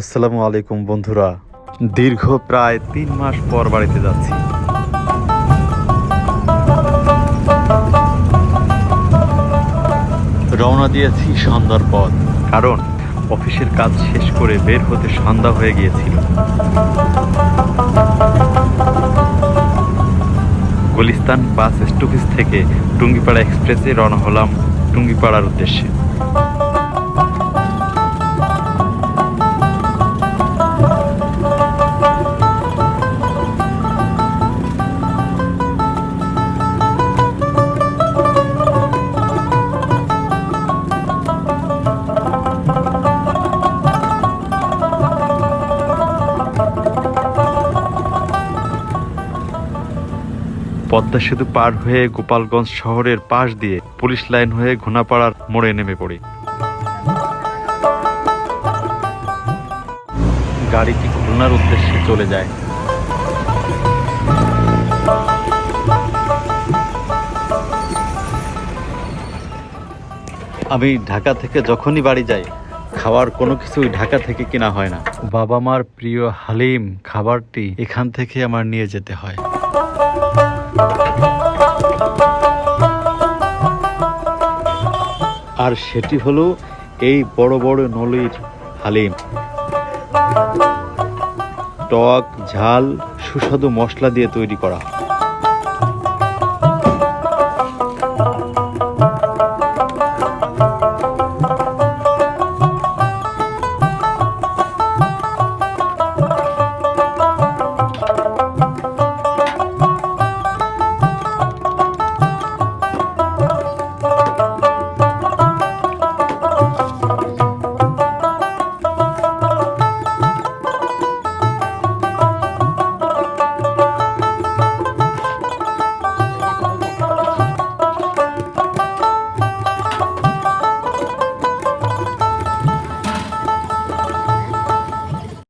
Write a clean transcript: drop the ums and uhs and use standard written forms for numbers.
আসসালামু আলাইকুম বন্ধুরা, দীর্ঘ প্রায় 3 মাস পর বাড়িতে যাচ্ছি। রওনা দিয়েছি সন্ধ্যার পর, কারণ অফিসের কাজ শেষ করে বের হতে সন্ধ্যা হয়ে গিয়েছিল। গুলিস্তান বাস স্টপেজ থেকে টুঙ্গিপাড়া এক্সপ্রেসে রওনা হলাম টুঙ্গিপাড়ার উদ্দেশ্যে। পদ্মা সেতু পার হয়ে গোপালগঞ্জ শহরের পাশ দিয়ে পুলিশ লাইন হয়ে ঘোনাপাড়ার মোড়ে নেমে পড়ি। গাড়িটি খুলনার উদ্দেশ্যে চলে যায়। আমি ঢাকা থেকে যখনই বাড়ি যাই, খাবার কোনো কিছুই ঢাকা থেকে কেনা হয় না। বাবা মার প্রিয় হালিম খাবারটি এখান থেকে আমার নিয়ে যেতে হয়। আর সেটি হলো এই বড় বড় নলির হালিম। টক ঝাল সুস্বাদু মশলা দিয়ে তৈরি করা।